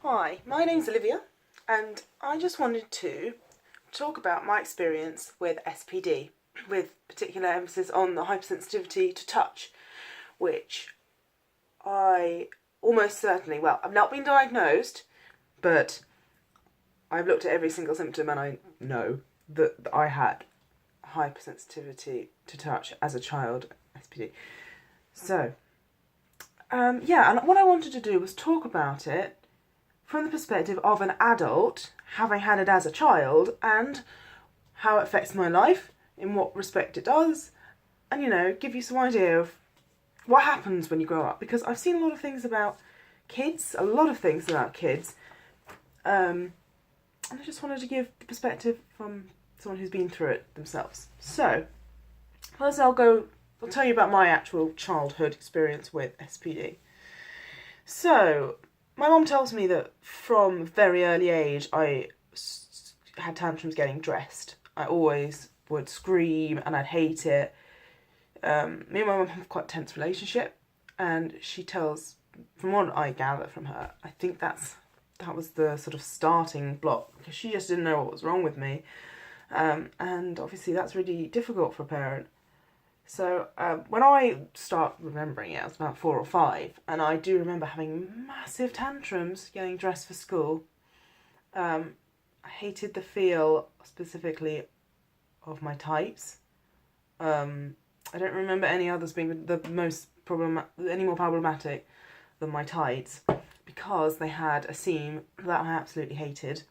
Hi, my name's Olivia, and I just wanted to talk about my experience with SPD, with particular emphasis on the hypersensitivity to touch, which I almost certainly, well, I've not been diagnosed, but I've looked at every single symptom and I know that I had hypersensitivity to touch as a child, SPD. So, yeah, and what I wanted to do was talk about it from the perspective of an adult, having had it as a child, and how it affects my life, in what respect it does, and, you know, give you some idea of what happens when you grow up. Because I've seen a lot of things about kids, and I just wanted to give the perspective from someone who's been through it themselves. So, first I'll tell you about my actual childhood experience with SPD. So, my mum tells me that from a very early age I had tantrums getting dressed. I always would scream and I'd hate it. Me and my mum have quite a tense relationship, and she tells, from what I gather from her, I think that was the sort of starting block, because she just didn't know what was wrong with me. And obviously that's really difficult for a parent. So when I start remembering it, I was about 4 or 5, and I do remember having massive tantrums getting dressed for school. I hated the feel, specifically, of my tights. I don't remember any others being any more problematic than my tights, because they had a seam that I absolutely hated.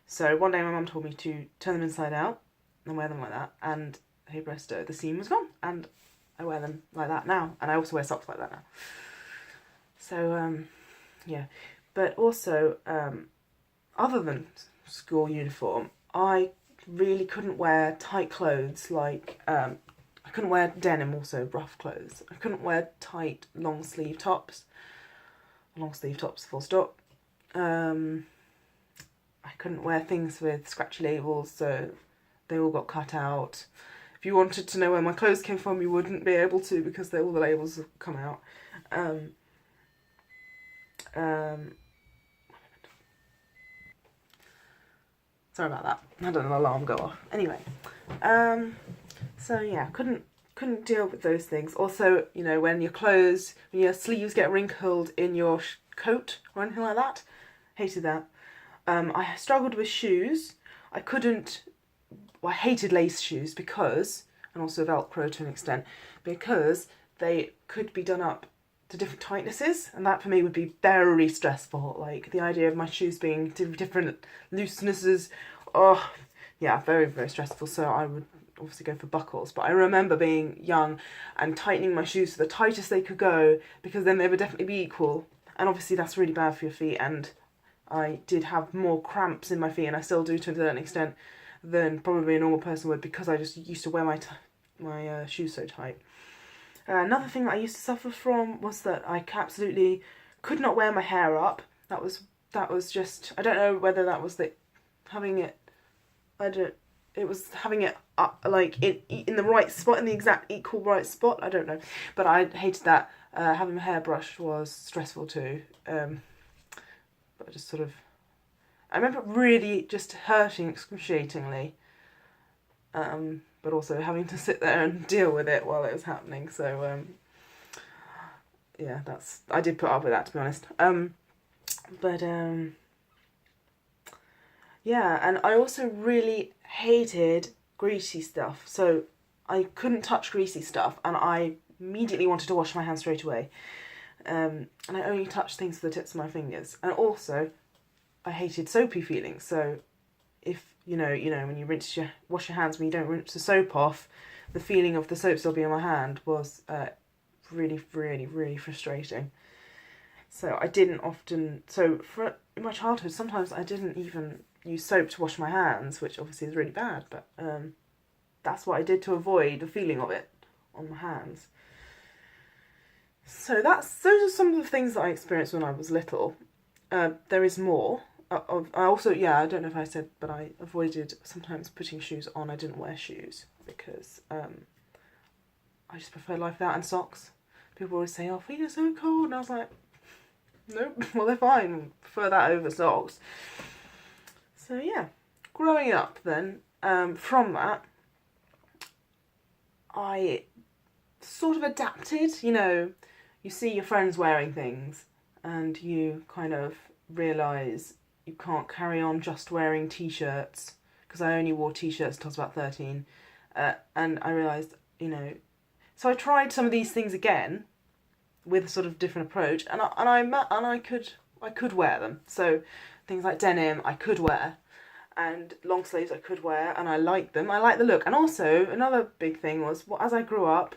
So one day my mum told me to turn them inside out and wear them like that, and hey presto, the seam was gone, and I wear them like that now, and I also wear socks like that now. So yeah, but also other than school uniform, I really couldn't wear tight clothes, like I couldn't wear denim, also rough clothes. I couldn't wear tight long sleeve tops full stop. I couldn't wear things with scratchy labels, so they all got cut out. If you wanted to know where my clothes came from, you wouldn't be able to, because all the labels have come out. Sorry about that. I had an alarm go off. Anyway, so yeah, couldn't deal with those things. Also, you know, when your sleeves get wrinkled in your coat or anything like that, hated that. I struggled with shoes. I hated lace shoes and also Velcro to an extent, because they could be done up to different tightnesses, and that for me would be very stressful. Like the idea of my shoes being different loosenesses, oh yeah, very, very stressful. So I would obviously go for buckles, but I remember being young and tightening my shoes to the tightest they could go, because then they would definitely be equal, and obviously that's really bad for your feet, and I did have more cramps in my feet, and I still do to a certain extent, than probably a normal person would, because I just used to wear my shoes so tight. Another thing that I used to suffer from was that I absolutely could not wear my hair up. That was just, I don't know whether that was it was having it up, like in the right spot, in the exact equal right spot. I don't know, but I hated that. Having my hair brushed was stressful too. But just sort of, I remember it really just hurting excruciatingly, but also having to sit there and deal with it while it was happening. So yeah, I did put up with that, to be honest. But yeah, and I also really hated greasy stuff. So I couldn't touch greasy stuff, and I immediately wanted to wash my hands straight away. And I only touched things with the tips of my fingers. And also, I hated soapy feelings. So if you know when you wash your hands when you don't rinse the soap off, the feeling of the soap still being on my hand was really, really, really frustrating. So I didn't often. So in my childhood, sometimes I didn't even use soap to wash my hands, which obviously is really bad. But that's what I did to avoid the feeling of it on my hands. So those are some of the things that I experienced when I was little. There is more. I also, I don't know if I said, but I avoided sometimes putting shoes on. I didn't wear shoes because I just prefer life without, and socks. People always say, "Oh, feet are so cold," and I was like, Nope. Well, they're fine. Prefer that over socks. So yeah, growing up then, from that, I sort of adapted. You know, you see your friends wearing things, and you kind of realise you can't carry on just wearing t-shirts, because I only wore t-shirts till I was about 13, and I realised, you know, so I tried some of these things again with a sort of different approach, and I could wear them. So things like denim I could wear, and long sleeves I could wear, and I liked them. I liked the look. And also another big thing was, as I grew up,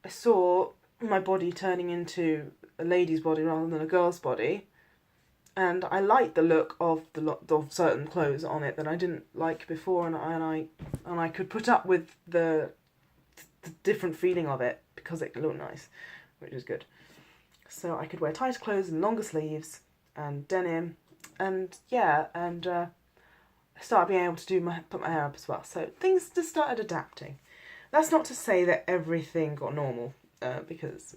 I saw my body turning into a lady's body rather than a girl's body, and I liked the look of of certain clothes on it that I didn't like before, and I could put up with the different feeling of it because it looked nice, which is good. So I could wear tighter clothes and longer sleeves and denim, and yeah, and I started being able to put my hair up as well. So things just started adapting. That's not to say that everything got normal, because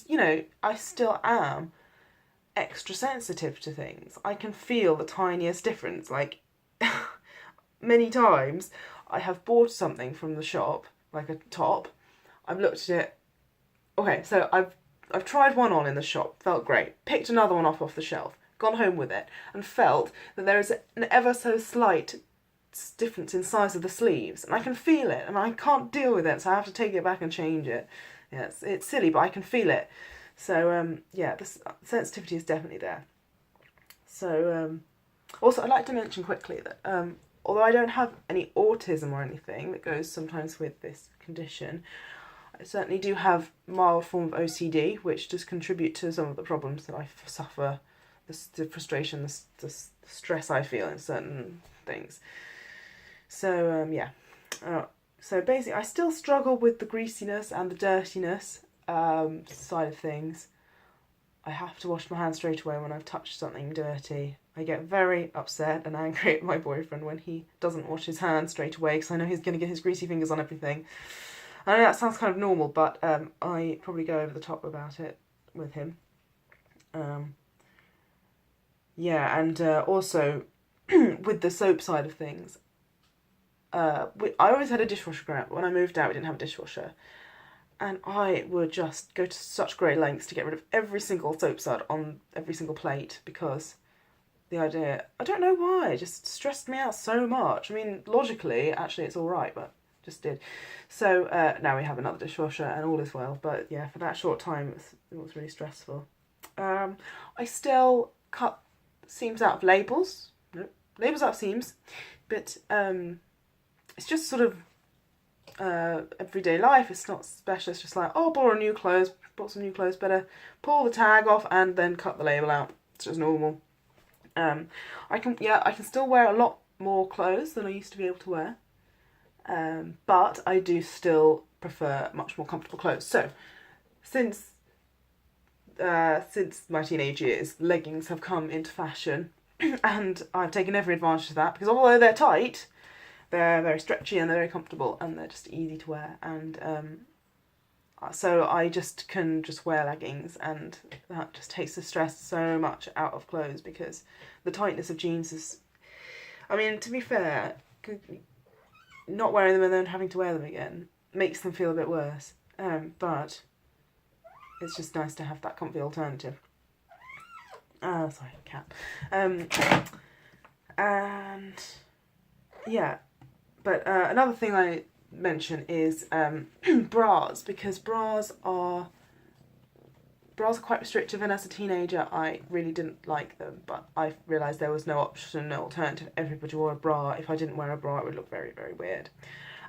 you know, I still am extra sensitive to things. I can feel the tiniest difference. Like, many times I have bought something from the shop, like a top. I've looked at it. Okay, so I've tried one on in the shop, felt great. Picked another one off the shelf, gone home with it, and felt that there is an ever so slight difference in size of the sleeves, and I can feel it, and I can't deal with it, so I have to take it back and change it. Yeah, it's silly, but I can feel it. So yeah, the sensitivity is definitely there. So also, I'd like to mention quickly that although I don't have any autism or anything that goes sometimes with this condition, I certainly do have mild form of OCD, which does contribute to some of the problems that I suffer, the frustration, the stress I feel in certain things. So yeah, so basically I still struggle with the greasiness and the dirtiness side of things. I have to wash my hands straight away when I've touched something dirty. I get very upset and angry at my boyfriend when he doesn't wash his hands straight away, because I know he's going to get his greasy fingers on everything. I know that sounds kind of normal, but I probably go over the top about it with him. Yeah, and also with the soap side of things, I always had a dishwasher growing up, but when I moved out we didn't have a dishwasher. And I would just go to such great lengths to get rid of every single soap sud on every single plate, because the idea, I don't know why, it just stressed me out so much. I mean, logically, actually it's alright, but just did. So now we have another dishwasher and all is well, but yeah, for that short time it was really stressful. I still cut seams out of labels. Nope, labels out of seams, but it's just sort of everyday life. It's not special. It's just like, oh, bought some new clothes, better pull the tag off and then cut the label out. It's just normal. I can still wear a lot more clothes than I used to be able to wear, but I do still prefer much more comfortable clothes. So since my teenage years, leggings have come into fashion, and I've taken every advantage of that, because although they're tight, they're very stretchy and they're very comfortable and they're just easy to wear. And so I just can wear leggings, and that just takes the stress so much out of clothes, because the tightness of jeans is, I mean, to be fair, not wearing them and then having to wear them again makes them feel a bit worse. But it's just nice to have that comfy alternative. Sorry, cat. And yeah, but another thing I mention is bras, because bras are quite restrictive, and as a teenager I really didn't like them, but I realised there was no option, no alternative. Everybody wore a bra. If I didn't wear a bra, it would look very, very weird.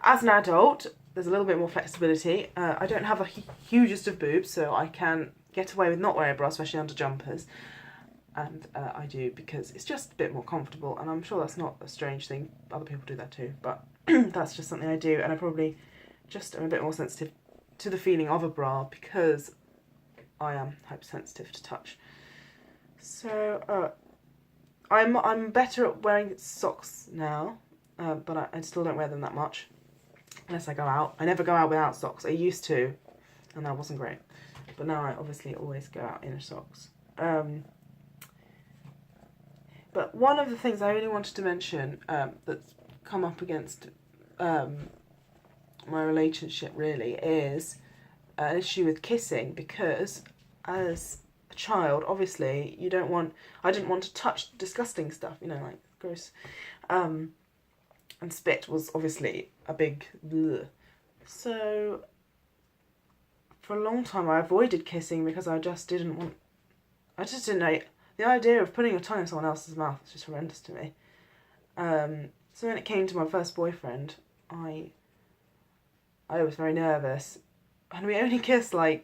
As an adult, there's a little bit more flexibility. I don't have a hugest of boobs, so I can get away with not wearing a bra, especially under jumpers. And I do, because it's just a bit more comfortable, and I'm sure that's not a strange thing. Other people do that too, but that's just something I do, and I probably just am a bit more sensitive to the feeling of a bra because I am hypersensitive to touch. So I'm better at wearing socks now, but I still don't wear them that much unless I go out. I never go out without socks. I used to, and that wasn't great. But now I obviously always go out in socks. But one of the things I really wanted to mention that's come up against my relationship really is an issue with kissing, because as a child, obviously, I didn't want to touch disgusting stuff, like gross. And spit was obviously a big bleh. So for a long time I avoided kissing because I just didn't know. The idea of putting your tongue in someone else's mouth is just horrendous to me. So when it came to my first boyfriend, I was very nervous. And we only kissed, the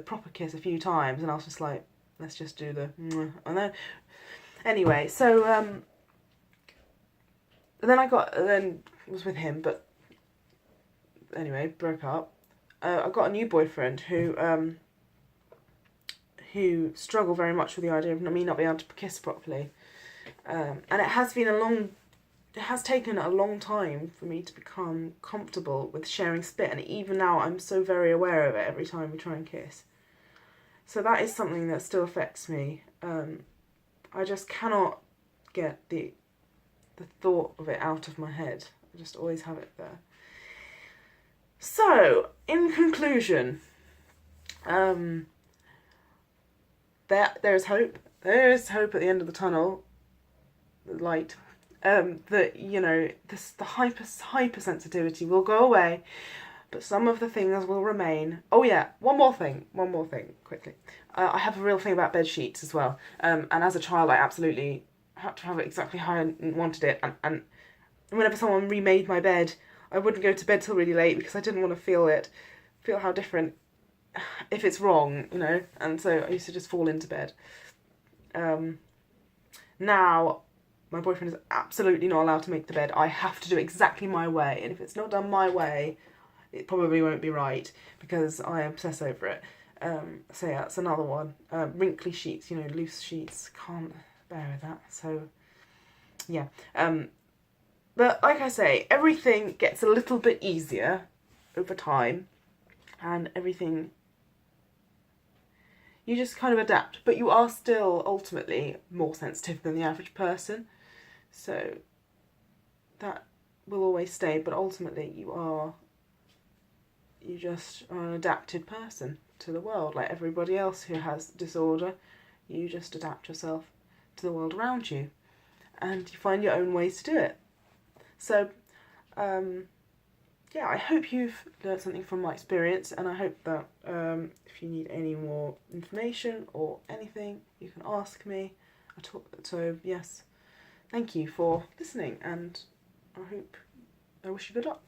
proper kiss a few times, and I was just like, let's just do the mwah. And then, anyway, so, then was with him, but anyway, broke up. I got a new boyfriend who struggled very much with the idea of me not being able to kiss properly. And it has taken a long time for me to become comfortable with sharing spit, and even now I'm so very aware of it every time we try and kiss. So that is something that still affects me. I just cannot get the thought of it out of my head. I just always have it there. So, in conclusion, there is hope. There is hope at the end of the tunnel. The light. That the hypersensitivity will go away, but some of the things will remain. Oh yeah, one more thing, quickly. I have a real thing about bed sheets as well. And as a child, I absolutely had to have it exactly how I wanted it. And whenever someone remade my bed, I wouldn't go to bed till really late because I didn't want to feel how different, if it's wrong, And so I used to just fall into bed. Now, my boyfriend is absolutely not allowed to make the bed. I have to do it exactly my way. And if it's not done my way, it probably won't be right because I obsess over it. So yeah, that's another one. Wrinkly sheets, loose sheets. Can't bear with that. So, yeah. But like I say, everything gets a little bit easier over time. And everything... You just kind of adapt. But you are still ultimately more sensitive than the average person. So that will always stay, but ultimately you just are an adapted person to the world, like everybody else who has disorder. You just adapt yourself to the world around you, and you find your own ways to do it. So, yeah, I hope you've learned something from my experience, and I hope that if you need any more information or anything, you can ask me. So, yes. Thank you for listening, and I wish you good luck.